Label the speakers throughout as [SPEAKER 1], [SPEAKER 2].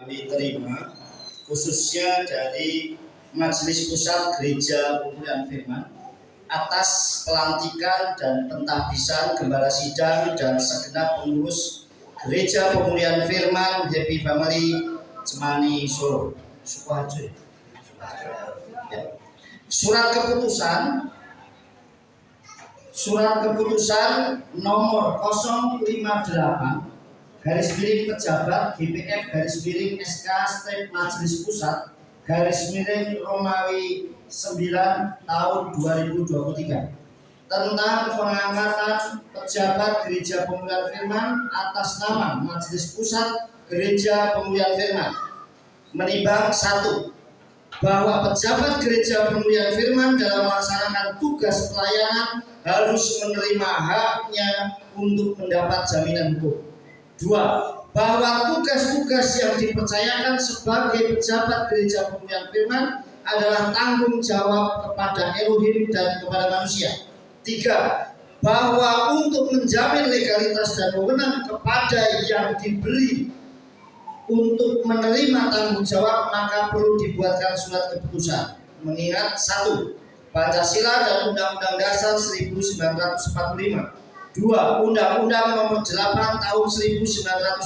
[SPEAKER 1] kami terima khususnya dari Majelis Pusat Gereja Pemulihan Firman atas pelantikan dan pentahbisan Gembala Sidang dan segenap pengurus Gereja Pemulihan Firman Happy Family Cemani Solo Sukoharjo. Ya. Surat keputusan nomor 058 garis miring pejabat GPF garis miring SK Step Majelis Pusat garis miring Romawi 9 tahun 2023 tentang pengangkatan pejabat Gereja Pemulihan Firman atas nama Majelis Pusat Gereja Pemulihan Firman menimbang 1. Bahwa pejabat Gereja Pemulihan Firman dalam melaksanakan tugas pelayanan harus menerima haknya untuk mendapat jaminan hukum. 2. Bahwa tugas-tugas yang dipercayakan sebagai pejabat Gereja Pemulihan Firman adalah tanggung jawab kepada Elohim dan kepada manusia. 3. Bahwa untuk menjamin legalitas dan wewenang kepada yang diberi untuk menerima tanggung jawab maka perlu dibuatkan surat keputusan mengingat 1. Pancasila dan Undang-Undang Dasar 1945. 2. Undang-Undang Nomor 8 Tahun 1985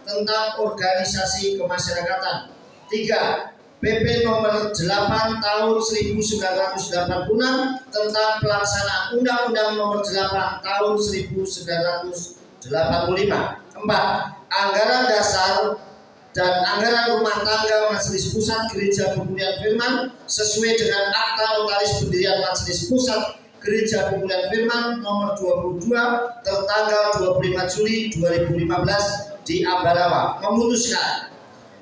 [SPEAKER 1] tentang Organisasi Kemasyarakatan. 3. PP Nomor 8 Tahun 1986 tentang pelaksanaan Undang-Undang Nomor 8 Tahun 1985. 4. Anggaran dasar dan anggaran rumah tangga Majelis Pusat Gereja Pemulihan Firman sesuai dengan Akta Notaris Pendirian Majelis Pusat Gereja Pemulihan Firman nomor 22 tertanggal 25 Juli 2015 di Ambarawa memutuskan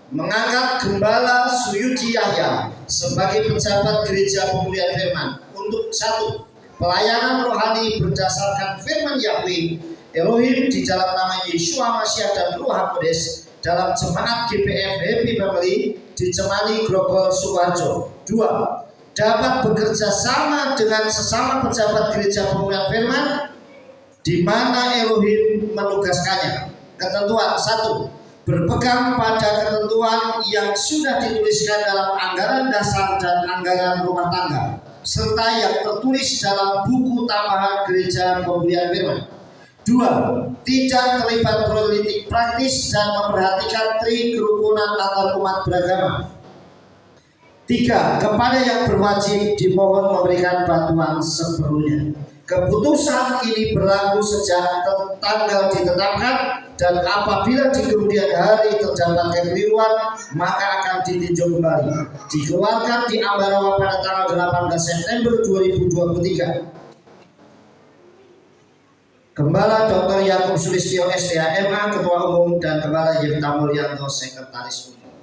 [SPEAKER 1] mengangkat Gembala Suyudi Yahya sebagai pejabat Gereja Pemulihan Firman untuk 1. Pelayanan rohani berdasarkan firman Yahweh Elohim di dalam nama Yeshua Mashiach dan Ruh HaKodes dalam jemaat GPF Happy Family di Cemani Grogol Sukoharjo. 2. Dapat bekerja sama dengan sesama pejabat Gereja Pemulihan Firman di mana Elohim menugaskannya. Ketentuan 1. Berpegang pada ketentuan yang sudah dituliskan dalam anggaran dasar dan anggaran rumah tangga serta yang tertulis dalam buku tambahan Gereja Pemulihan Firman. 2. Tidak terlibat politik praktis dan memperhatikan tri kerukunan antar umat beragama. 3. Kepada yang berwajib dimohon memberikan bantuan seperlunya. Keputusan ini berlaku sejak tanggal ditetapkan dan apabila di kemudian hari terdapat kekeliruan maka akan ditinjau kembali. Dikeluarkan di Ambarawa pada tanggal 18 September 2023. Gembala Dr. Yakub Sulistyo SDA MA Ketua Umum dan Gembala Yefta Mulyanto Sekretaris Umum.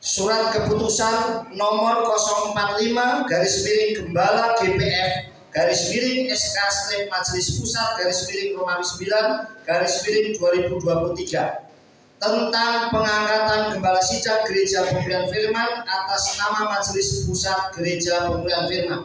[SPEAKER 1] Surat keputusan nomor 045 garis miring Gembala GPF garis miring SK Strip Majelis Pusat garis miring Romawi 9 garis miring 2023 tentang pengangkatan Gembala Sidang Gereja Pemulihan Firman atas nama Majelis Pusat Gereja Pemulihan Firman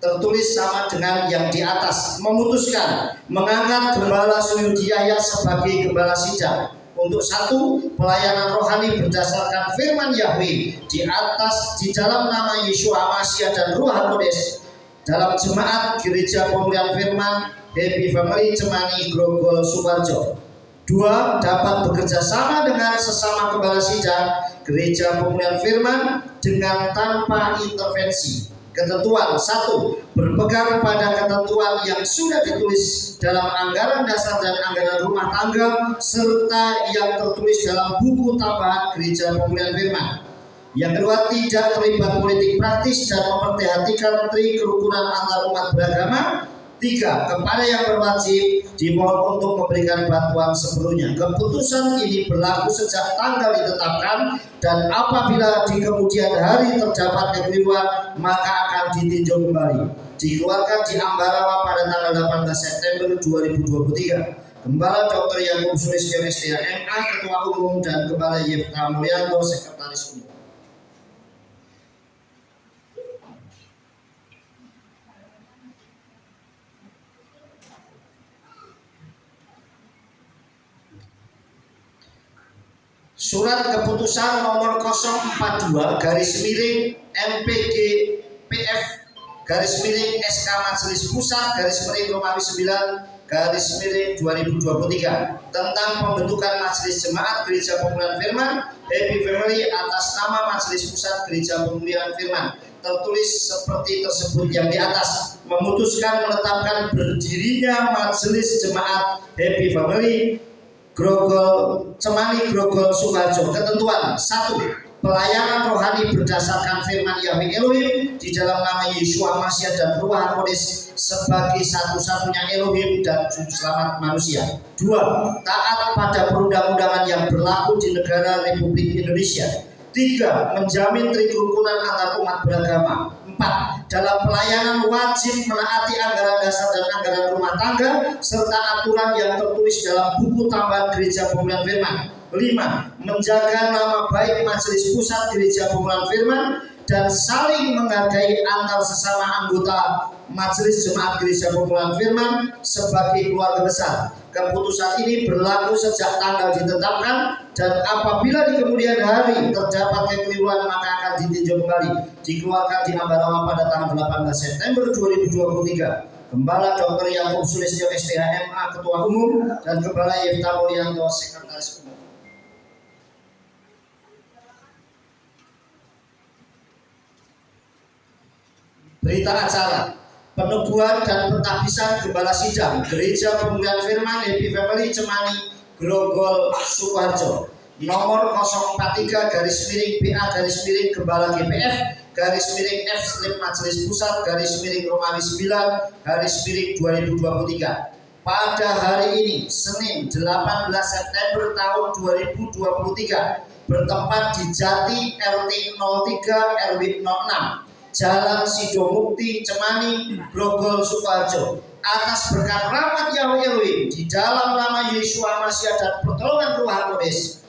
[SPEAKER 1] tertulis sama dengan yang di atas memutuskan mengangkat Gembala Suyudi Yahya sebagai Gembala Sidang untuk 1. Pelayanan rohani berdasarkan firman Yahweh di dalam nama Yeshua Mashiach dan Ruh HaKodes dalam jemaat Gereja Pemulihan Firman Happy Family Cemani Grogol Sukoharjo. 2. Dapat bekerja sama dengan sesama Gembala Sidang Gereja Pemulihan Firman dengan tanpa intervensi. Ketentuan 1. Berpegang pada ketentuan yang sudah ditulis dalam anggaran dasar dan anggaran rumah tangga serta yang tertulis dalam buku tambahan Gereja Pemulihan Firman. Yang kedua, tidak terlibat politik praktis dan memperhatikan tri kerukunan antar umat beragama. 3. Kepada yang berwajib dimohon untuk memberikan bantuan seperlunya. Keputusan ini berlaku sejak tanggal ditetapkan dan apabila di kemudian hari terdapat kekeliruan maka akan ditinjau kembali. Dikeluarkan di Ambarawa pada tanggal 18 September 2023. Gembala Dr. Yakub Sulistyo SDA MA Ketua Umum dan Gembala Yefta Mulyanto Sekretaris Umum. Surat keputusan nomor 042 garis miring MPG PF garis miring SK Majelis Pusat garis miring Romawi 9 garis miring 2023 tentang pembentukan Majelis Jemaat Gereja Pemulihan Firman Happy Family atas nama Majelis Pusat Gereja Pemulihan Firman, tertulis seperti tersebut yang di atas. Memutuskan menetapkan berdirinya Majelis Jemaat Happy Family Grogol Cemani Grogol Sukoharjo. Ketentuan 1. Pelayanan rohani berdasarkan firman Yahweh Elohim di dalam nama Yeshua Mashiach dan Ruach Kudus sebagai satu-satunya Elohim dan juru selamat manusia. 2. Taat pada perundang-undangan yang berlaku di negara Republik Indonesia. 3. Menjamin kerukunan antar umat beragama. 4. Dalam pelayanan wajib menaati anggaran dasar dan anggaran rumah tangga serta aturan yang tertulis dalam buku tambahan Gereja Pemulihan Firman. 5. Menjaga nama baik Majelis Pusat Gereja Pemulihan Firman dan saling menghargai antar sesama anggota Majelis Jemaat Gereja Pemulihan Firman sebagai keluarga besar. Keputusan ini berlaku sejak tanggal ditetapkan dan apabila di kemudian hari terdapat kekeliruan maka akan ditinjau kembali. Dikeluarkan di Ambarawa pada tanggal 18 September 2023. Gembala Dr. Yakub Sulistyo STH MA Ketua Umum dan Gembala Yefta Mulyanto Sekretaris Umum. Berita acara peneguhan dan pentahbisan Gembala Sidang Gereja Pemulihan Firman Happy Family Cemani Grogol Sukoharjo nomor 043 garis miring BA garis miring Gembala GPF garis miring F slip Majelis Pusat garis miring Romawi 9 garis miring 2023 pada hari ini Senin 18 September tahun 2023 bertempat di Jati RT 03 RW 06 Jalan Sidomukti Cemani Grogol Sukoharjo atas berkat rahmat Yahweh Elohim di dalam nama Yeshua Mashiach dan pertolongan Ruach Kudus,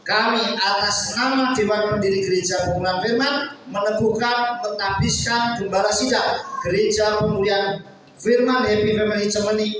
[SPEAKER 1] kami atas nama Dewan Pendiri Gereja Pemulihan Firman meneguhkan mentahbiskan Gembala Sidang Gereja Pemulihan Firman Happy Family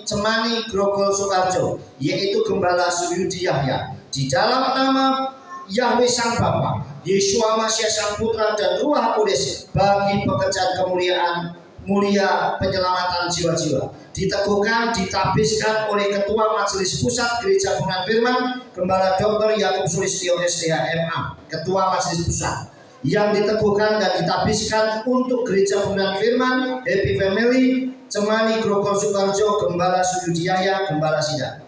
[SPEAKER 1] Cemani Grogol Sukoharjo, yaitu Gembala Suyudi Yahya di dalam nama Yahweh Sang Bapa, Yeshua Mashiach Sang Putra dan Ruach Kudus bagi pekerjaan kemuliaan mulia penyelamatan jiwa-jiwa. Diteguhkan, ditabiskan oleh Ketua Majelis Pusat Gereja Pemulihan Firman Gembala Dr. Yakub Sulistyo STH MA Ketua Majelis Pusat, yang diteguhkan dan ditabiskan untuk Gereja Pemulihan Firman Happy Family Cemani Grogol Sukoharjo Gembala Suyudi Yahya Gembala Sidang.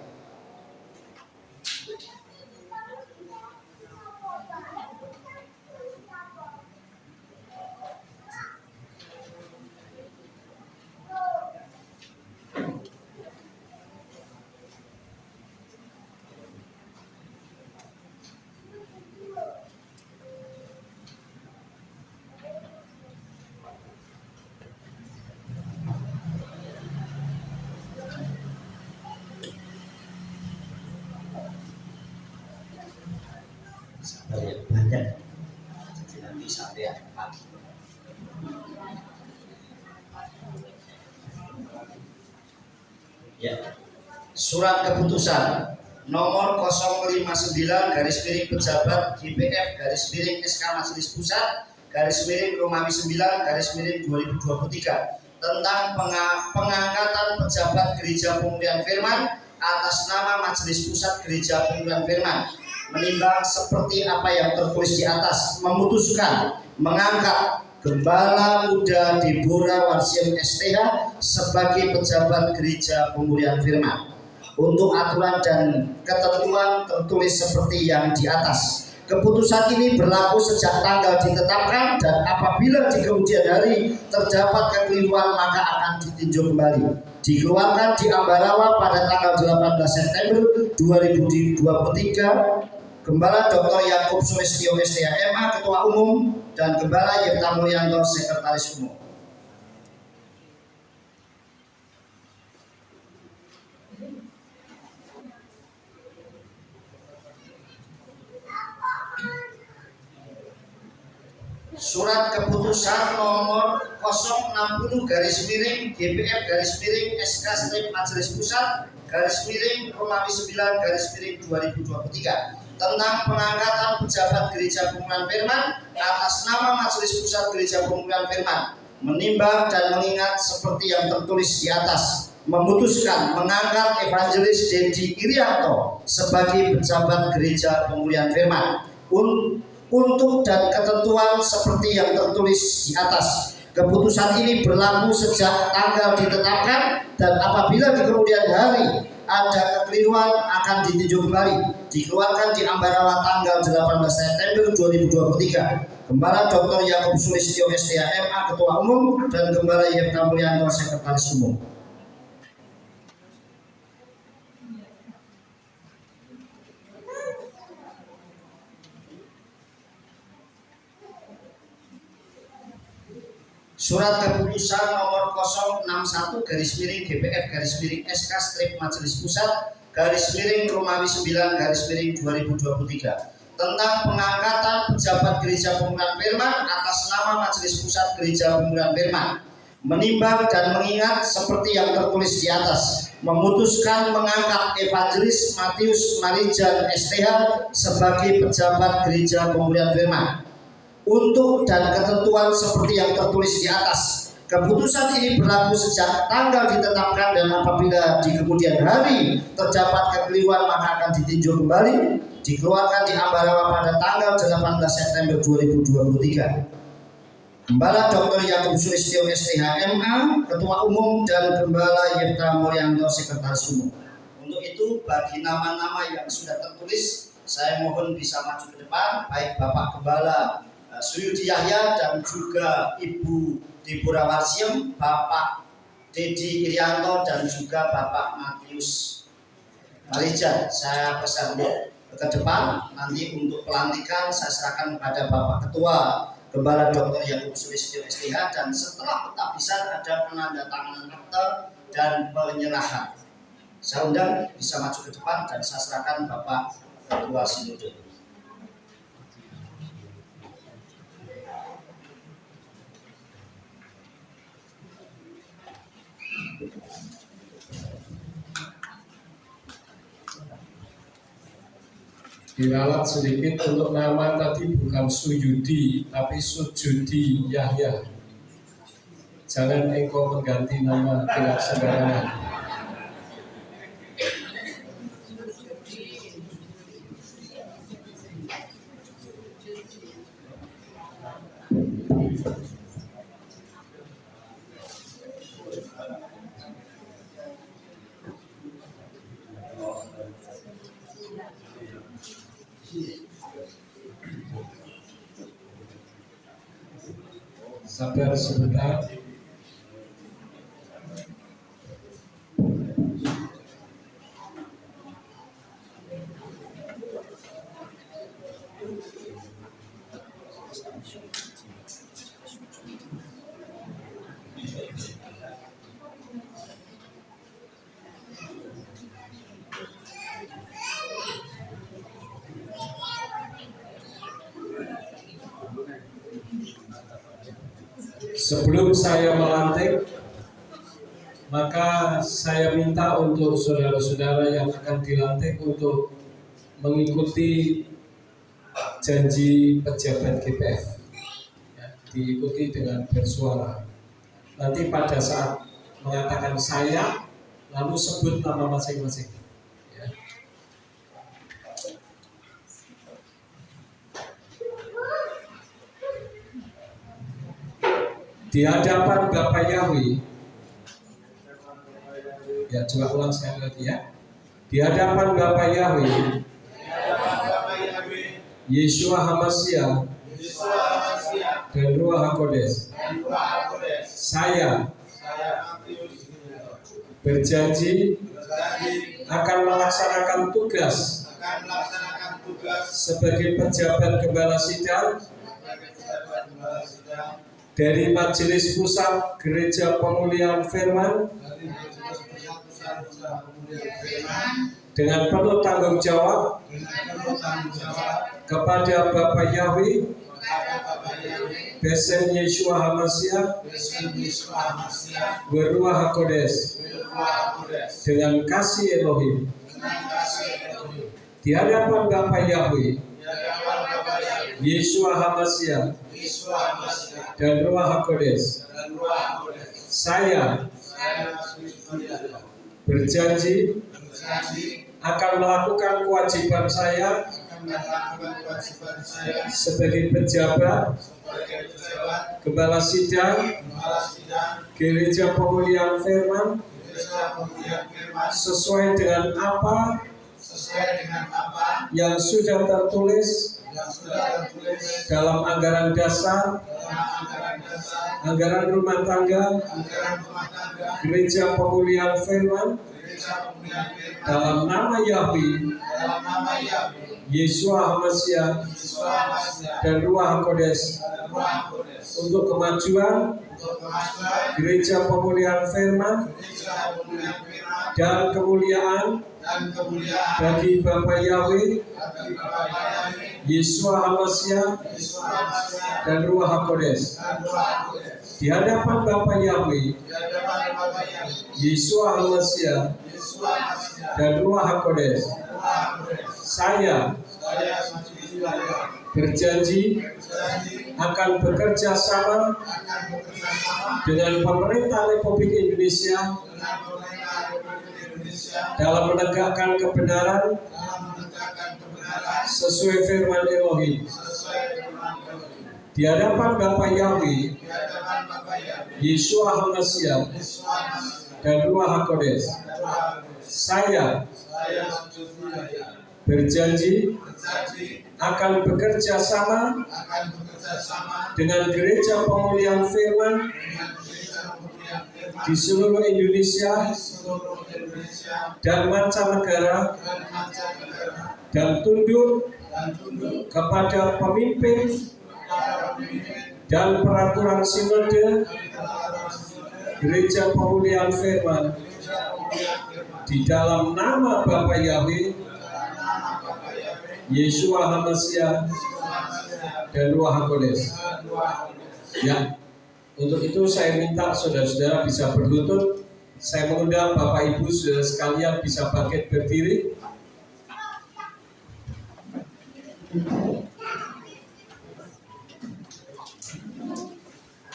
[SPEAKER 1] Banyak jadi nanti sampai pagi. Ya. Surat keputusan nomor 059 garis miring pejabat GPF garis miring SK Majelis Pusat garis miring Romawi 9 garis miring 2023 tentang pengangkatan pejabat Gereja Pemulihan Firman atas nama Majelis Pusat Gereja Pemulihan Firman. Menimbang seperti apa yang tertulis di atas, memutuskan mengangkat Gembala Muda Deborah Warsim STH sebagai pejabat Gereja Pemulihan Firman. Untuk aturan dan ketentuan tertulis seperti yang di atas. Keputusan ini berlaku sejak tanggal ditetapkan dan apabila di kemudian hari terdapat kekeliruan maka akan ditinjau kembali. Dikeluarkan di Ambarawa pada tanggal 18 September 2023. Gembala Dr. Yakub Sulistyo STH MA Ketua Umum dan Gembala Yefta Mulyanto Sekretaris Umum. Surat keputusan nomor 060 garis miring GPF garis miring SK strip Majelis Pusat garis miring Romawi 9 garis miring 2023 tentang pengangkatan pejabat Gereja Pemulihan Firman atas nama Majelis Pusat Gereja Pemulihan Firman, menimbang dan mengingat seperti yang tertulis di atas, memutuskan mengangkat Evangelis Dedi Irianto sebagai pejabat Gereja Pemulihan Firman untuk dan ketentuan seperti yang tertulis di atas. Keputusan ini berlaku sejak tanggal ditetapkan, dan apabila di kemudian hari ada kekeliruan akan ditinjau kembali. Dikeluarkan di Ambarawa tanggal 18 September 2023. Gembala Dr. Yakub Sulistyo SDA MA Ketua Umum dan Gembala Yefta Mulyanto Sekretaris Umum. Surat keputusan nomor 061/GPF/SK Majelis Pusat Romawi 9/2023 tentang pengangkatan pejabat Gereja Pemulihan Firman atas nama Majelis Pusat Gereja Pemulihan Firman, menimbang dan mengingat seperti yang tertulis di atas, memutuskan mengangkat Evangelis Matius Marijan STH sebagai pejabat Gereja Pemulihan Firman untuk dan ketentuan seperti yang tertulis di atas. Keputusan ini berlaku sejak tanggal ditetapkan, dan apabila di kemudian hari terdapat kekeliruan maka akan ditinjau kembali. Dikeluarkan di Ambarawa pada tanggal 18 September 2023. Gembala Dr. Yakub Sulistyo STH MA Ketua Umum dan Gembala Yefta Mulyanto Sekretaris Umum. Untuk itu, bagi nama-nama yang sudah tertulis, saya mohon bisa maju ke depan, baik Bapak Gembala Suyudi Yahya dan juga Ibu Deborah Warsiem, Bapak Dedi Irianto dan juga Bapak Matius Marijan. Saya pesan ke depan, nanti untuk pelantikan saya serahkan kepada Bapak Ketua Gembala Dr. Yakub Sulistyo STH, dan setelah penghabisan ada penandatanganan akte dan penyerahan. Saya undang bisa maju ke depan dan saya serahkan Bapak Ketua Sinode.
[SPEAKER 2] Diralat sedikit untuk nama tadi bukan Suyudi tapi Sujudi Yahya. Jangan engkau mengganti nama tidak sembarangan. Sabar sebentar. Sebelum saya melantik, maka saya minta untuk saudara-saudara yang akan dilantik untuk mengikuti janji pejabat GPF, ya, diikuti dengan bersuara. Nanti pada saat mengatakan saya, lalu sebut nama masing-masing. Ya. Di hadapan Bapak Yahweh, ya coba ulang sekali lagi ya. Di hadapan Bapak Yahweh, Yeshua HaMashiach dan Ruach HaKodes, saya berjanji akan melaksanakan tugas sebagai pejabat Gembala Sidang dari Majelis Pusat Gereja Pemulihan Firman dengan penuh tanggung jawab kepada Bapak Yahweh, Besen Yeshua HaMashiach, Ruach HaKodes, dengan kasih Elohim, di hadapan Bapa Yahweh, Yeshua HaMashiach, dan Ruach HaKodes, saya berjanji akan melakukan kewajiban saya sebagai pejabat Gembala Sidang Gereja Pemulihan Firman sesuai dengan apa yang sudah tertulis dalam anggaran dasar, anggaran rumah tangga Gereja Pemulihan Firman dalam nama Yahweh, Yeshua HaMashiach, dan Ruach HaKodes untuk kemajuan Gereja Pemulihan Firman dan kemuliaan bagi Bapa Yahweh, Yeshua HaMashiach, dan Ruach HaKodes di hadapan Bapa Yahweh, Yeshua HaMashiach, dan Ruach HaKodes. Saya berjanji akan bekerja sama dengan pemerintah Republik Indonesia dalam menegakkan kebenaran sesuai firman Elohim di hadapan Bapa Yahweh, Yeshua HaMashiach, dan Ruach HaKodes. Saya berjanji akan bekerja sama dengan Gereja Pemulihan Firman di seluruh Indonesia dan mancanegara dan tunduk kepada pemimpin dan peraturan sinode Gereja Pemulihan Firman di dalam nama Bapa Yahweh, Yeshua HaMashiach, dan Ruach HaKodes. Ya, untuk itu saya minta saudara-saudara bisa berlutut. Saya mengundang Bapak Ibu saudara sekalian bisa bangkit berdiri.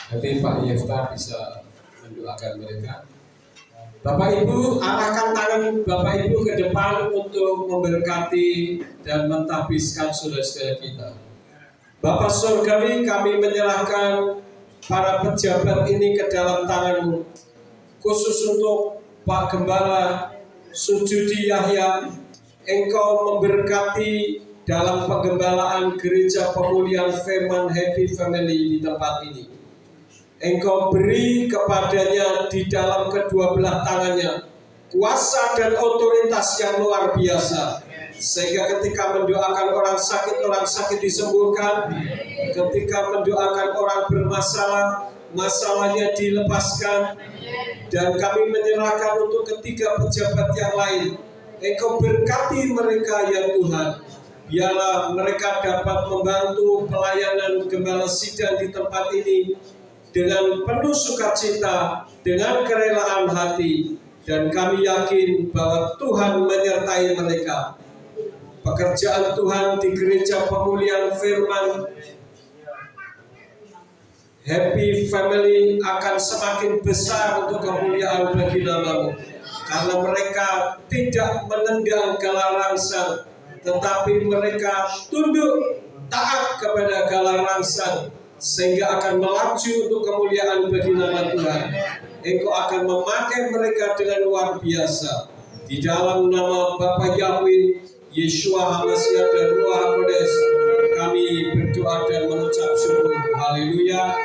[SPEAKER 2] Nanti Pak Yefta bisa mendoakan mereka. Bapak Ibu, arahkan tangan Bapak Ibu ke depan untuk memberkati dan mentahbiskan saudara-saudara kita. Bapak Surgawi, kami menyerahkan para pejabat ini ke dalam tangan-Mu, khusus untuk Pak Gembala Sujudi Yahya. Engkau memberkati dalam penggembalaan Gereja Pemulihan Firman Happy Family di tempat ini. Engkau beri kepadanya di dalam kedua belah tangannya kuasa dan otoritas yang luar biasa, sehingga ketika mendoakan orang sakit disembuhkan, ketika mendoakan orang bermasalah, masalahnya dilepaskan. Dan kami menyerahkan untuk ketiga pejabat yang lain, Engkau berkati mereka ya Tuhan. Biarlah mereka dapat membantu pelayanan Gembala Sidang di tempat ini dengan penuh sukacita, dengan kerelaan hati, dan kami yakin bahwa Tuhan menyertai mereka. Pekerjaan Tuhan di Gereja Pemulihan Firman Happy Family akan semakin besar untuk kemuliaan bagi nama-Mu, karena mereka tidak menendang galah rangsang, tetapi mereka tunduk taat kepada galah rangsang, sehingga akan melaju untuk kemuliaan bagi nama Tuhan. Engkau akan memakai mereka dengan luar biasa. Di dalam nama Bapa Yahweh, Yeshua HaMashiach, dan Ruach HaKodes, kami berdoa dan mengucap syukur. Haleluya.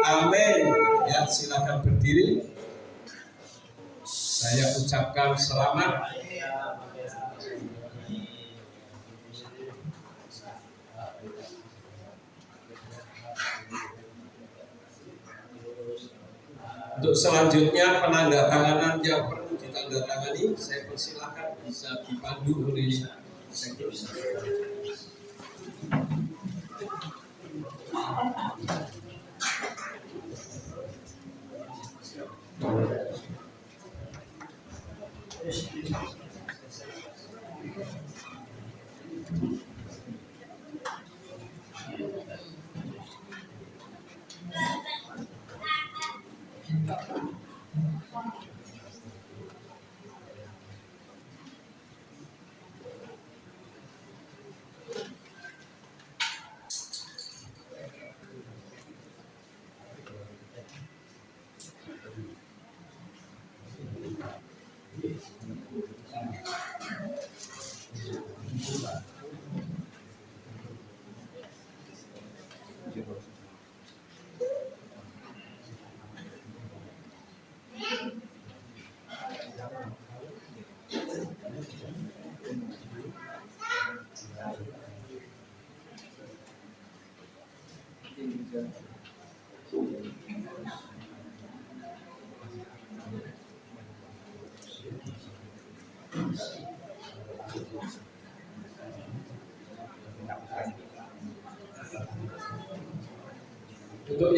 [SPEAKER 2] Amin. Ya, silakan berdiri. Saya ucapkan selamat. Untuk selanjutnya penandatanganan yang perlu ditandatangani, saya persilakan bisa dipandu oleh sekretariat.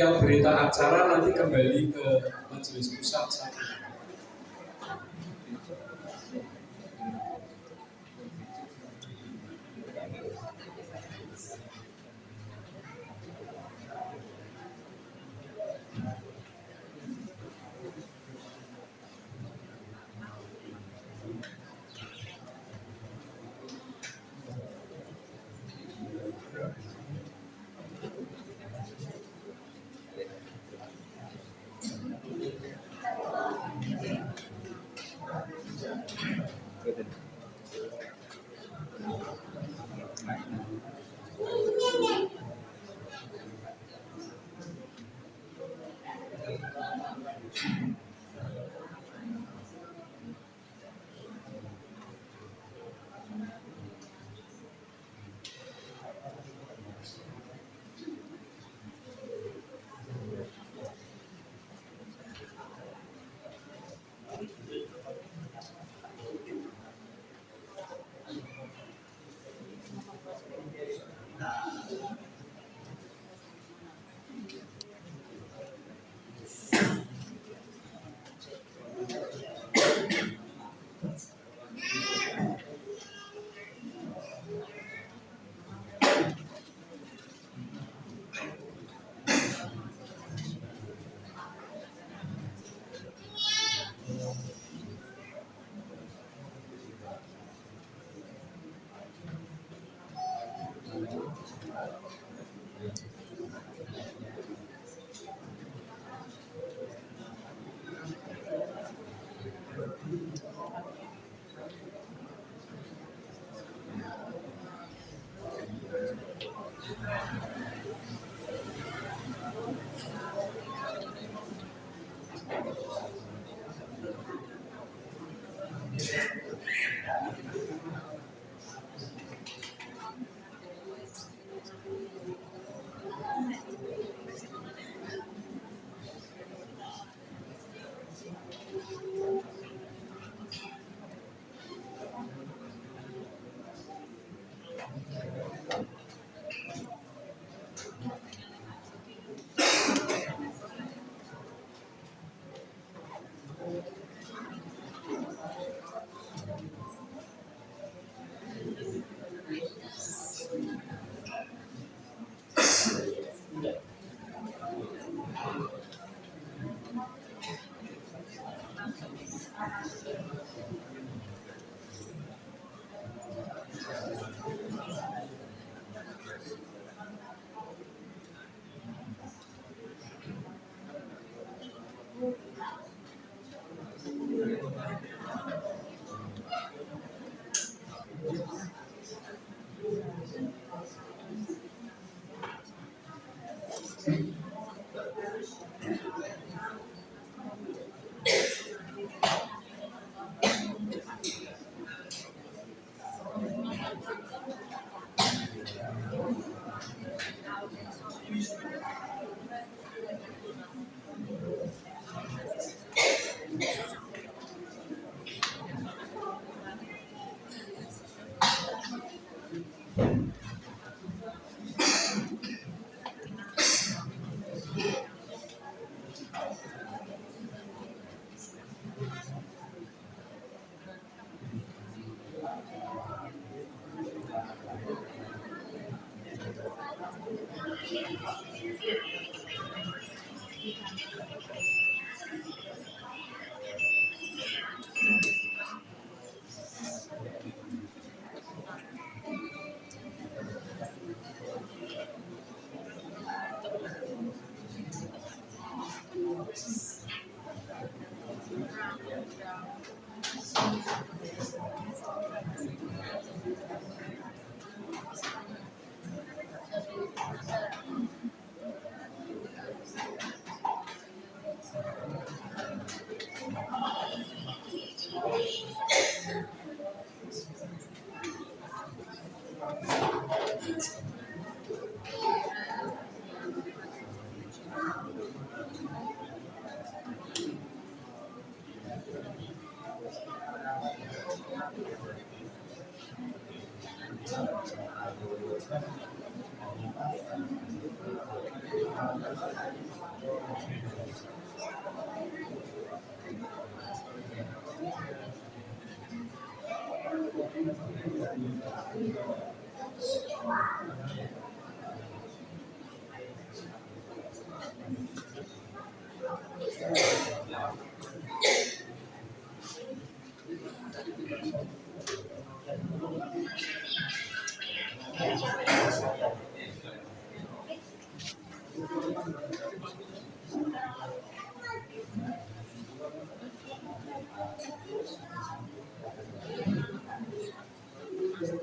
[SPEAKER 2] yang berita acara nanti kembali ke majelis pusat saja.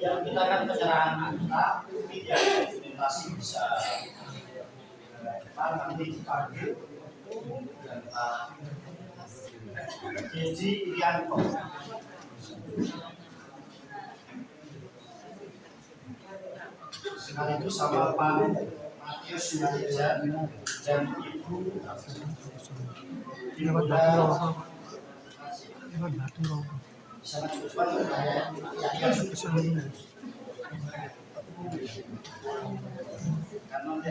[SPEAKER 1] Yang kita kan penyerahan angka tidak implementasi bisa nanti dipanggil Jadi Irianto sekaligus sama Pak Matius Sinalijan dan Ibu sangat cepat karena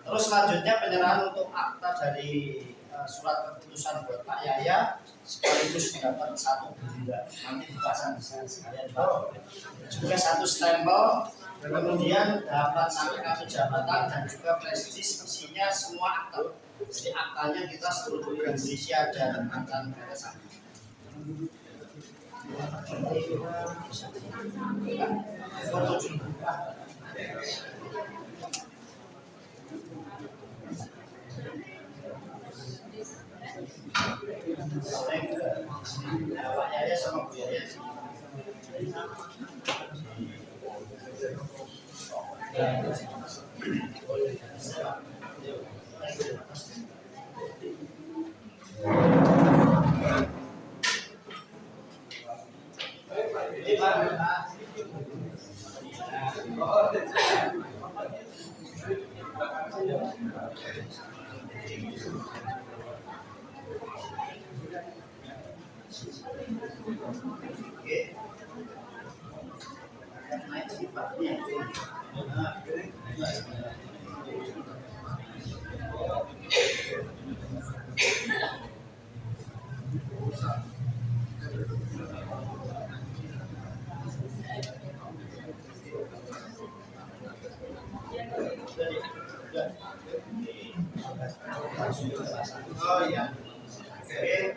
[SPEAKER 1] terus selanjutnya penyerahan untuk akta dari surat keputusan buat Pak Yaya sekaligus mendapat satu berita nanti dipasang di sana sekalian juga satu stempel kemudian dapat sampai kartu jabatan dan juga flash disk isinya semua akta jadi aktanya kita seluruh Indonesia dan akan beresan Pak Yaya sama Bu Yaya. Oh iya. Oke.